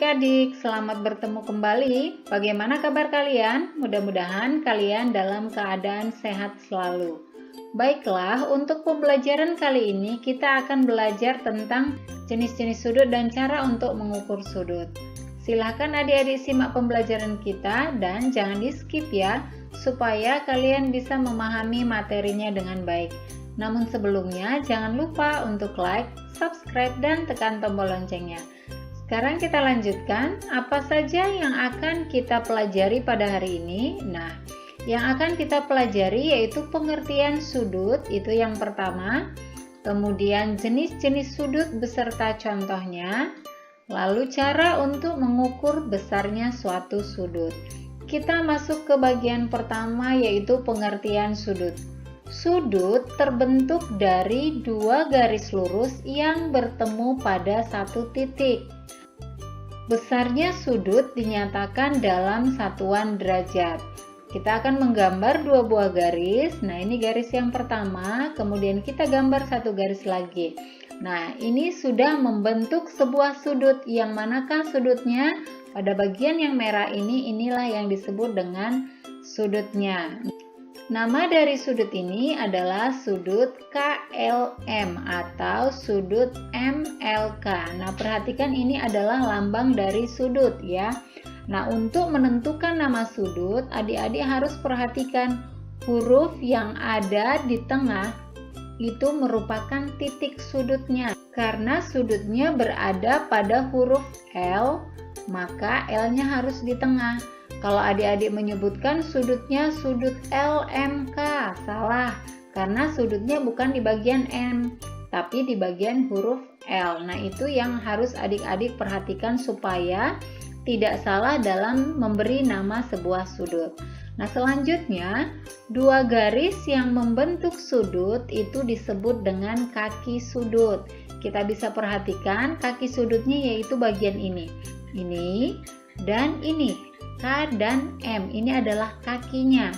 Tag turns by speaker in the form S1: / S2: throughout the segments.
S1: adik-adik, selamat bertemu kembali. Bagaimana kabar kalian? Mudah-mudahan kalian dalam keadaan sehat selalu. Baiklah, untuk pembelajaran kali ini kita akan belajar tentang jenis-jenis sudut dan cara untuk mengukur sudut. Silahkan adik-adik simak pembelajaran kita dan jangan di-skip ya, supaya kalian bisa memahami materinya dengan baik. Namun sebelumnya jangan lupa untuk like, subscribe, dan tekan tombol loncengnya. Sekarang kita lanjutkan, apa saja yang akan kita pelajari pada hari ini? Nah, yang akan kita pelajari yaitu pengertian sudut, itu yang pertama. Kemudian jenis-jenis sudut beserta contohnya. Lalu cara untuk mengukur besarnya suatu sudut. Kita masuk ke bagian pertama yaitu pengertian sudut. Sudut terbentuk dari dua garis lurus yang bertemu pada satu titik. Besarnya sudut dinyatakan dalam satuan derajat. Kita akan menggambar dua buah garis. Nah, ini garis yang pertama, kemudian kita gambar satu garis lagi. Nah, ini sudah membentuk sebuah sudut. Yang manakah sudutnya? Pada bagian yang merah ini, inilah yang disebut dengan sudutnya. Nama dari sudut ini adalah sudut KLM atau sudut MLK. Nah, perhatikan ini adalah lambang dari sudut ya. Nah, untuk menentukan nama sudut, adik-adik harus perhatikan huruf yang ada di tengah itu merupakan titik sudutnya. Karena sudutnya berada pada huruf L, maka L-nya harus di tengah. Kalau adik-adik menyebutkan sudutnya sudut LMK, salah. Karena sudutnya bukan di bagian M, tapi di bagian huruf L. Nah, itu yang harus adik-adik perhatikan supaya tidak salah dalam memberi nama sebuah sudut. Nah, selanjutnya, dua garis yang membentuk sudut itu disebut dengan kaki sudut. Kita bisa perhatikan kaki sudutnya yaitu bagian ini. Ini dan ini. K dan M, ini adalah kakinya.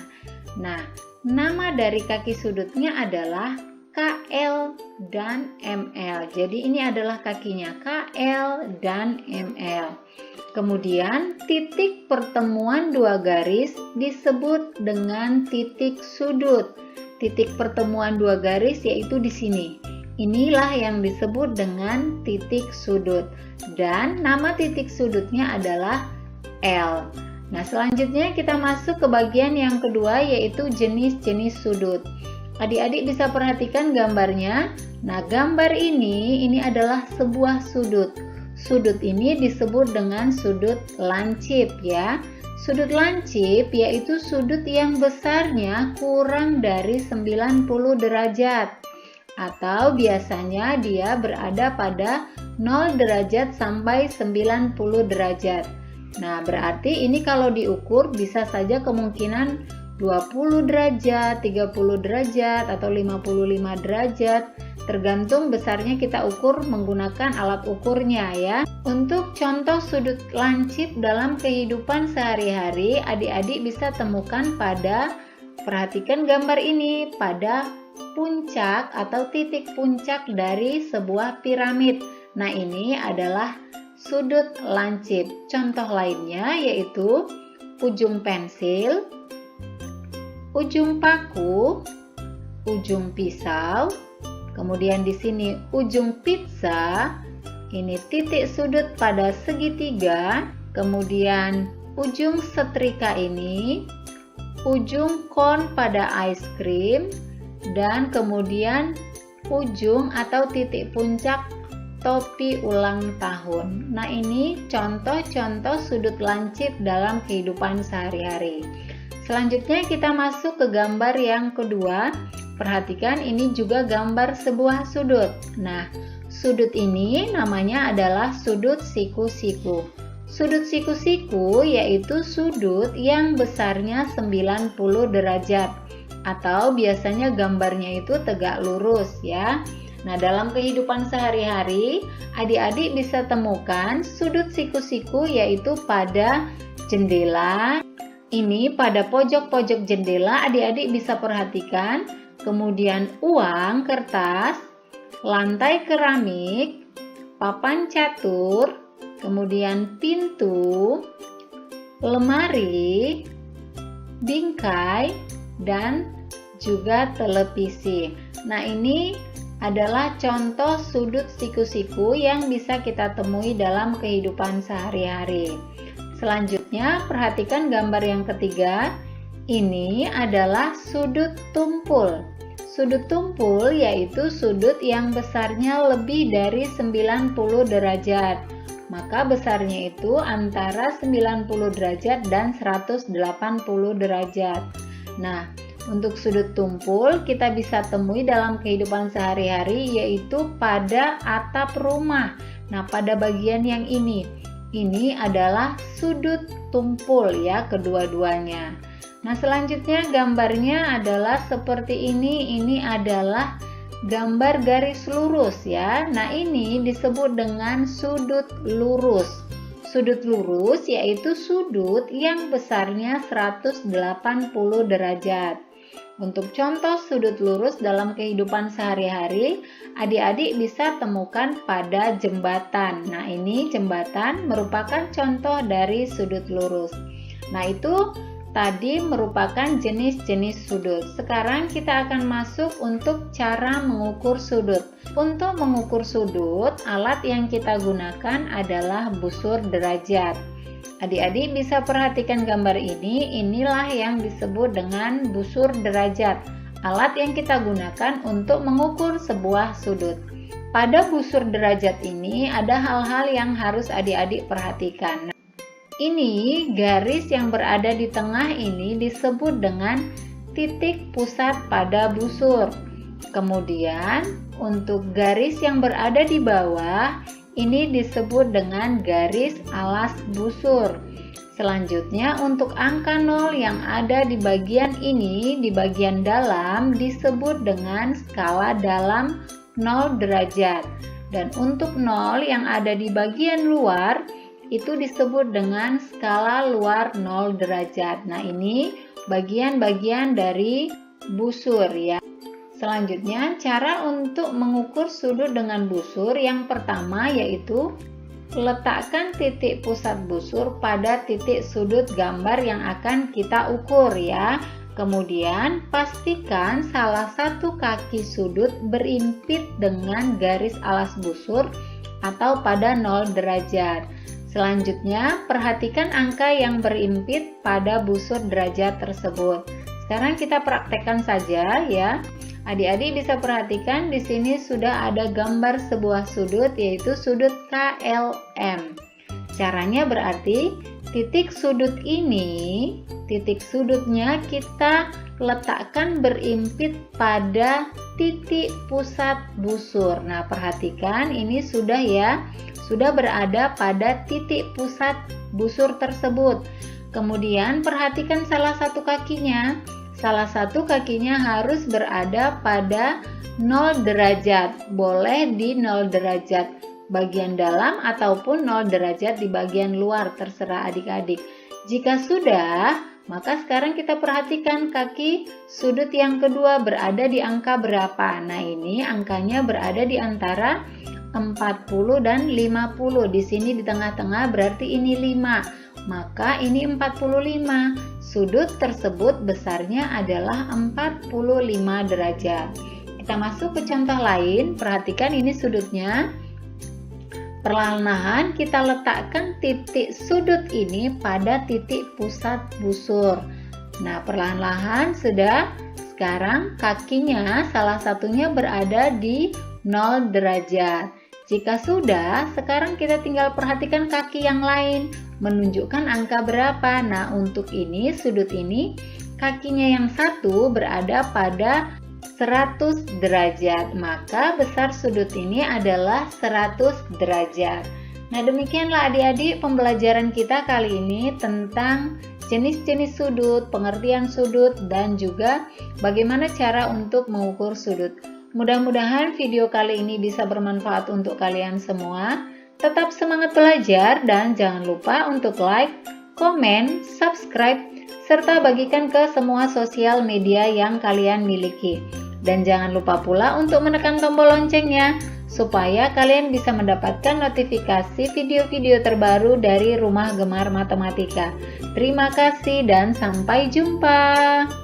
S1: Nah, nama dari kaki sudutnya adalah KL dan ML. Jadi ini adalah kakinya, KL dan ML. Kemudian titik pertemuan dua garis disebut dengan titik sudut. Titik pertemuan dua garis yaitu di sini. Inilah yang disebut dengan titik sudut. Dan nama titik sudutnya adalah L. Nah, selanjutnya kita masuk ke bagian yang kedua yaitu jenis-jenis sudut. Adik-adik bisa perhatikan gambarnya. Nah, gambar ini adalah sebuah sudut. Sudut ini disebut dengan sudut lancip ya. Sudut lancip yaitu sudut yang besarnya kurang dari 90 derajat. Atau biasanya dia berada pada 0 derajat sampai 90 derajat. Nah, berarti ini kalau diukur bisa saja kemungkinan 20 derajat, 30 derajat, atau 55 derajat. Tergantung besarnya kita ukur menggunakan alat ukurnya ya. Untuk contoh sudut lancip dalam kehidupan sehari-hari, adik-adik bisa temukan pada, perhatikan gambar ini, pada puncak atau titik puncak dari sebuah piramid. Nah, ini adalah sudut lancip. Contoh lainnya yaitu ujung pensil, ujung paku, ujung pisau, kemudian di sini ujung pizza. Ini titik sudut pada segitiga, kemudian ujung setrika ini, ujung kon pada ice cream, dan kemudian ujung atau titik puncak topi ulang tahun. Nah, ini contoh-contoh sudut lancip dalam kehidupan sehari-hari. Selanjutnya kita masuk ke gambar yang kedua. Perhatikan ini juga gambar sebuah sudut. Nah, sudut ini namanya adalah sudut siku-siku. Sudut siku-siku yaitu sudut yang besarnya 90 derajat. Atau biasanya gambarnya itu tegak lurus ya. Nah, dalam kehidupan sehari-hari, adik-adik bisa temukan sudut siku-siku yaitu pada jendela. Ini pada pojok-pojok jendela adik-adik bisa perhatikan. Kemudian uang, kertas, lantai keramik, papan catur, kemudian pintu, lemari, bingkai, dan juga televisi. Nah, ini adalah contoh sudut siku-siku yang bisa kita temui dalam kehidupan sehari-hari. Selanjutnya, perhatikan gambar yang ketiga. Ini adalah sudut tumpul. Sudut tumpul yaitu sudut yang besarnya lebih dari 90 derajat. Maka besarnya itu antara 90 derajat dan 180 derajat. Nah, untuk sudut tumpul kita bisa temui dalam kehidupan sehari-hari yaitu pada atap rumah. Nah, pada bagian yang ini adalah sudut tumpul ya, kedua-duanya. Nah, selanjutnya gambarnya adalah seperti ini. Ini adalah gambar garis lurus ya. Nah, ini disebut dengan sudut lurus. Sudut lurus yaitu sudut yang besarnya 180 derajat. Untuk contoh sudut lurus dalam kehidupan sehari-hari, adik-adik bisa temukan pada jembatan. Nah, ini jembatan merupakan contoh dari sudut lurus. Nah, itu tadi merupakan jenis-jenis sudut. Sekarang kita akan masuk untuk cara mengukur sudut. Untuk mengukur sudut, alat yang kita gunakan adalah busur derajat. Adik-adik bisa perhatikan gambar ini. Inilah yang disebut dengan busur derajat. Alat yang kita gunakan untuk mengukur sebuah sudut. Pada busur derajat ini ada hal-hal yang harus adik-adik perhatikan. Ini garis yang berada di tengah ini disebut dengan titik pusat pada busur. Kemudian untuk garis yang berada di bawah ini disebut dengan garis alas busur. Selanjutnya untuk angka 0 yang ada di bagian ini, di bagian dalam disebut dengan skala dalam 0 derajat. Dan untuk 0 yang ada di bagian luar itu disebut dengan skala luar 0 derajat. Nah, ini bagian-bagian dari busur ya. Selanjutnya, cara untuk mengukur sudut dengan busur yang pertama yaitu letakkan titik pusat busur pada titik sudut gambar yang akan kita ukur ya. Kemudian, pastikan salah satu kaki sudut berimpit dengan garis alas busur atau pada 0 derajat. Selanjutnya, perhatikan angka yang berimpit pada busur derajat tersebut. Sekarang kita praktekkan saja ya. Adik-adik bisa perhatikan di sini sudah ada gambar sebuah sudut yaitu sudut KLM. Caranya berarti titik sudut ini, titik sudutnya kita letakkan berimpit pada titik pusat busur. Nah, perhatikan ini sudah ya. Sudah berada pada titik pusat busur tersebut. Kemudian perhatikan salah satu kakinya. Salah satu kakinya harus berada pada 0 derajat. Boleh di 0 derajat bagian dalam ataupun 0 derajat di bagian luar, terserah adik-adik. Jika sudah, maka sekarang kita perhatikan kaki sudut yang kedua berada di angka berapa. Nah, ini angkanya berada di antara 40 dan 50. Di sini di tengah-tengah berarti ini 5. Maka ini 45. Sudut tersebut besarnya adalah 45 derajat. Kita masuk ke contoh lain. Perhatikan ini sudutnya. Perlahan-lahan kita letakkan titik sudut ini pada titik pusat busur. Nah, perlahan-lahan sudah. Sekarang kakinya salah satunya berada di 0 derajat. Jika sudah, sekarang kita tinggal perhatikan kaki yang lain, menunjukkan angka berapa. Nah, untuk ini, sudut ini, kakinya yang satu berada pada 100 derajat. Maka besar sudut ini adalah 100 derajat. Nah, demikianlah adik-adik pembelajaran kita kali ini tentang jenis-jenis sudut, pengertian sudut, dan juga bagaimana cara untuk mengukur sudut. Mudah-mudahan video kali ini bisa bermanfaat untuk kalian semua. Tetap semangat belajar dan jangan lupa untuk like, komen, subscribe, serta bagikan ke semua sosial media yang kalian miliki. Dan jangan lupa pula untuk menekan tombol loncengnya, supaya kalian bisa mendapatkan notifikasi video-video terbaru dari Rumah Gemar Matematika. Terima kasih dan sampai jumpa.